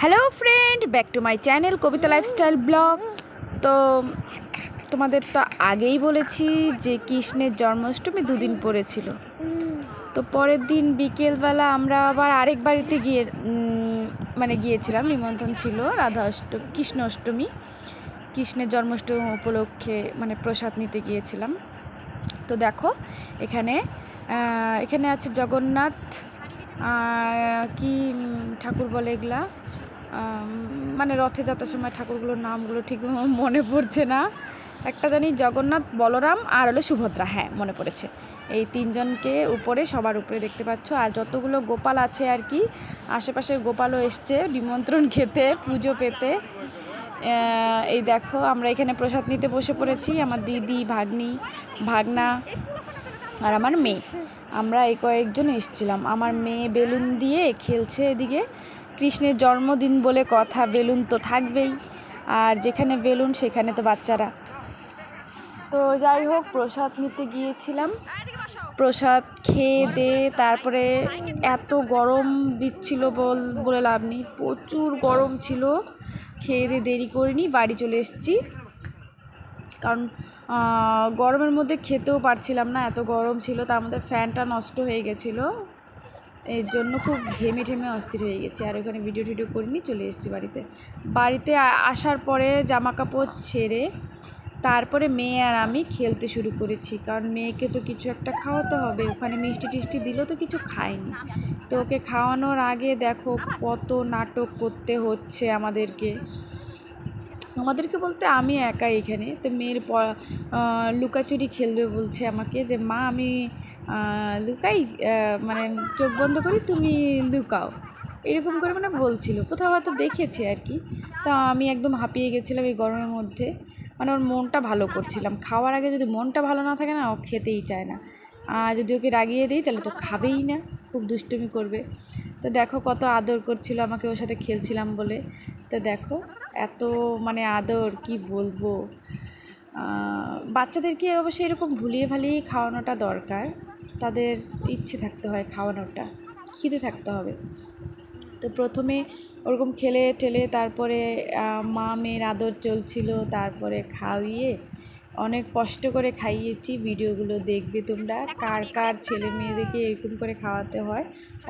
Hello friend, back to my channel Kabita lifestyle blog. তো তোমাদের তো আগেই বলেছি যে কৃষ্ণের জন্মাষ্টমী দুদিন পড়েছিল। তো পরের দিন বিকেলবেলা আমরা আবার আরেক বাড়িতে গিয়েছিলাম, নিমন্ত্রণ ছিল কৃষ্ণ অষ্টমী, কৃষ্ণের জন্মাষ্টমী উপলক্ষে প্রসাদ নিতে গিয়েছিলাম। তো দেখো এখানে এখানে আছে জগন্নাথ, কি ঠাকুর বলে এগুলা, রথযাত্রার সময় ঠাকুরগুলোর নামগুলো ঠিক মনে পড়ছে না। একটা জানি জগন্নাথ, বলরাম আর হলো সুভদ্রা, হ্যাঁ মনে পড়েছে। এই তিনজনকে উপরে, সবার উপরে দেখতে পাচ্ছ। আর যতগুলো গোপাল আছে আর কি, আশেপাশে গোপালও এসছে নিমন্ত্রণ খেতে, পুজো পেতে। এই দেখো আমরা এখানে প্রসাদ নিতে বসে পড়েছি, আমার দিদি, ভাগ্নি, ভাগনা আর আমার মেয়ে। আমরা এই কয়েকজন এসেছিলাম। আমার মেয়ে বেলুন দিয়ে খেলছে এদিকে। কৃষ্ণের জন্মদিন বলে কথা, বেলুন তো থাকবেই, আর যেখানে বেলুন সেখানে তো বাচ্চারা। তো যাই হোক, প্রসাদ নিতে গিয়েছিলাম। প্রসাদ খেয়ে দিয়ে তারপরে এত গরম দিচ্ছিল বলে লাভ নেই, প্রচুর গরম ছিল। খেয়ে দিয়ে দেরি করিনি, বাড়ি চলে এসেছি। কারণ গরমের মধ্যে খেতেও পারছিলাম না, এত গরম ছিল। তার মধ্যে ফ্যানটা নষ্ট হয়ে গেছিলো, এর জন্য খুব ঘেমে অস্থির হয়ে গেছি। আর ওখানে ভিডিও করিনি, চলে এসেছি বাড়িতে আসার পরে জামা কাপড় ছেড়ে তারপরে মেয়ে আর আমি খেলতে শুরু করেছি। কারণ মেয়েকে তো কিছু একটা খাওয়াতে হবে, ওখানে মিষ্টি টিষ্টি দিলেও তো কিছু খায়নি। তো ওকে খাওয়ানোর আগে দেখো কত নাটক করতে হচ্ছে আমাদেরকে বলতে আমি একাই এখানে। তো মেয়ের লুকাচুরি খেলবে বলছে আমাকে, যে মা আমি লুকাই, চোখ বন্ধ করি, তুমি লুকাও, এরকম করে বলছিল। কোথাও হয়তো দেখেছে আর কি। তা আমি একদম হাঁপিয়ে গেছিলাম এই গরমের মধ্যে। ওর মনটা ভালো করছিলাম। খাওয়ার আগে যদি মনটা ভালো না থাকে না, ও খেতেই চায় না। আর যদি ওকে রাগিয়ে দিই তাহলে তো খাবেই না, খুব দুষ্টুমি করবে। তো দেখো কত আদর করছিল আমাকে, ওর সাথে খেলছিলাম বলে। তো দেখো এত আদর, কি বলবো। বাচ্চাদেরকে অবশ্যই এরকম ভুলিয়ে ভালিয়ে খাওয়ানোটা দরকার, তাদের ইচ্ছে থাকতে হয় খাওয়ানোটা, খিদে থাকতে হবে। তো প্রথমে ওরকম খেলে টেলে তারপরে মা মেয়ের আদর চলছিল, তারপরে খাইয়ে অনেক কষ্ট করে খাইয়েছি। ভিডিওগুলো দেখবে তোমরা, কার কার ছেলে মেয়েদেরকে এরকম করে খাওয়াতে হয়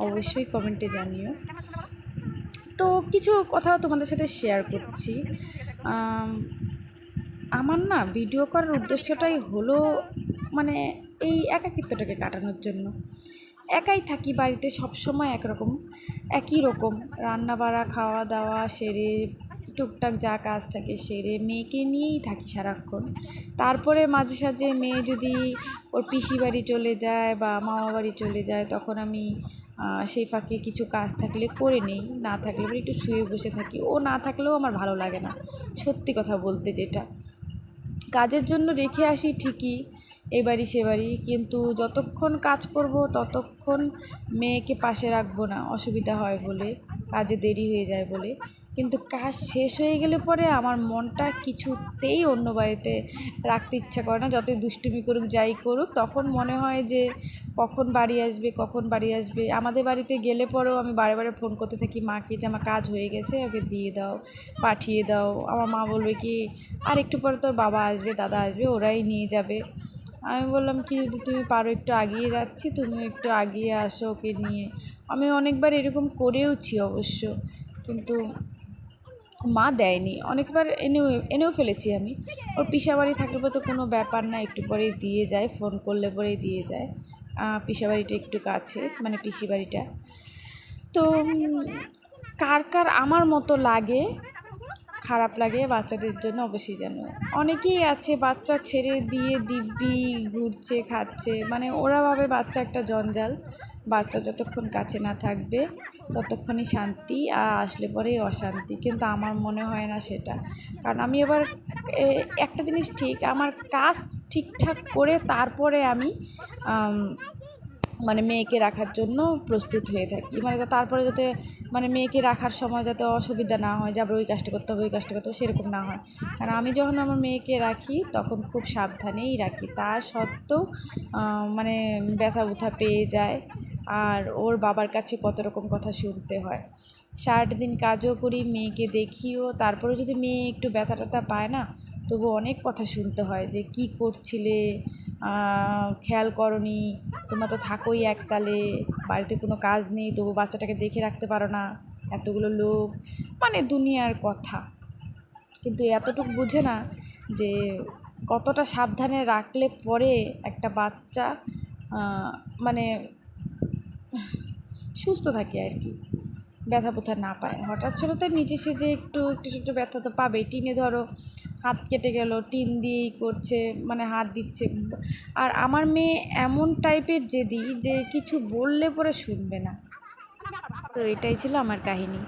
অবশ্যই কমেন্টে জানিও। তো কিছু কথা তোমাদের সাথে শেয়ার করছি। আমার না ভিডিও করার উদ্দেশ্যটাই হলো এই একাকিত্বটাকে কাটানোর জন্য। একাই থাকি বাড়িতে, সবসময় একই রকম রান্না বাড়া, খাওয়া দাওয়া সেরে, টুকটাক যা কাজ থাকে সেরে মেয়েকে নিয়েই থাকি সারাক্ষণ। তারপরে মাঝে সাঝে মেয়ে যদি ওর পিসি বাড়ি চলে যায় বা মামা বাড়ি চলে যায়, তখন আমি সেই ফাঁকে কিছু কাজ থাকলে করে নিই, না থাকলে একটু শুয়ে বসে থাকি। ও না থাকলেও আমার ভালো লাগে না, সত্যি কথা বলতে। যেটা কাজের জন্য রেখে আসি ঠিকই এ বাড়ি সে বাড়ি, কিন্তু যতক্ষণ কাজ করব ততক্ষণ মেয়েকে পাশে রাখবো না, অসুবিধা হয় বলে, কাজে দেরি হয়ে যায় বলে। কিন্তু কাজ শেষ হয়ে গেলে পরে আমার মনটা কিছুতেই অন্য বাড়িতে রাখতে ইচ্ছা করে না। যতই দুষ্টুমি করুক, যাই করুক, তখন মনে হয় যে কখন বাড়ি আসবে। আমাদের বাড়িতে গেলে পরেও আমি বারে বারে ফোন করতে থাকি মাকে, যে আমার কাজ হয়ে গেছে, ওকে দিয়ে দাও, পাঠিয়ে দাও। আমার মা বলবে কি, আর একটু পরে তোর বাবা আসবে, দাদা আসবে, ওরাই নিয়ে যাবে। আমি বললাম কি, যদি তুমি পারো একটু আগিয়ে যাচ্ছি, তুমিও একটু আগিয়ে আসো ওকে নিয়ে। আমি অনেকবার এরকম করেওছি অবশ্য, কিন্তু মা দেয়নি। অনেকবার এনেও ফেলেছি আমি। ওর পিসা বাড়ি থাকলে তো কোনো ব্যাপার না, একটু পরেই দিয়ে যায়, ফোন করলে পরেই দিয়ে যায়। পিসা বাড়িটা একটু কাছে, পিসি বাড়িটা। তো কার কার আমার মতো লাগে, খারাপ লাগে বাচ্চাদের জন্য অবশ্যই জানো। অনেকেই আছে বাচ্চা ছেড়ে দিয়ে দিব্যি ঘুরছে, খাচ্ছে, ওরা ভাবে বাচ্চা একটা জঞ্জাল। বাচ্চা যতক্ষণ কাছে না থাকবে ততক্ষণই শান্তি, আর আসলে পরেই অশান্তি। কিন্তু আমার মনে হয় না সেটা। কারণ আমি এবার একটা জিনিস ঠিক, আমার কাজ ঠিকঠাক করে তারপরে আমি মেয়েকে রাখার জন্য প্রস্তুত হয়ে থাকি। তারপরে যাতে মেয়েকে রাখার সময় যাতে অসুবিধা না হয়, যে আবার ওই কাজটা করতে হবে সেরকম না হয়। কারণ আমি যখন আমার মেয়েকে রাখি তখন খুব সাবধানেই রাখি, তার সত্ত্বেও ব্যথা বুথা পেয়ে যায়, আর ওর বাবার কাছে কত রকম কথা শুনতে হয়। সারাটা দিন কাজও করি, মেয়েকে দেখিও, তারপরে যদি মেয়ে একটু ব্যথা ট্যাথা পায় না, তবু অনেক কথা শুনতে হয় যে কি করছিলে, খেয়াল করনি, তোমরা তো থাকোই একতালে, বাড়িতে কোনো কাজ নেই তবু বাচ্চাটাকে দেখে রাখতে পারো না, এতগুলো লোক, মানে দুনিয়ার কথা। কিন্তু এতটুকু বুঝে না যে কতটা সাবধানে রাখলে পরে একটা বাচ্চা মানে সুস্থ থাকে আর কি, ব্যথা পোথা না পায়। হঠাৎ করে তো নিচে সে যে একটু একটু ছোটো ব্যথা তো পাবেই। টিনে ধরো হাত কেটে গেল, টিন দিয়েই করছে, মানে হাত দিচ্ছে। আর আমার মেয়ে এমন টাইপের জেদি যে কিছু বললে পরে শুনবে না। তো এটাই ছিল আমার কাহিনী।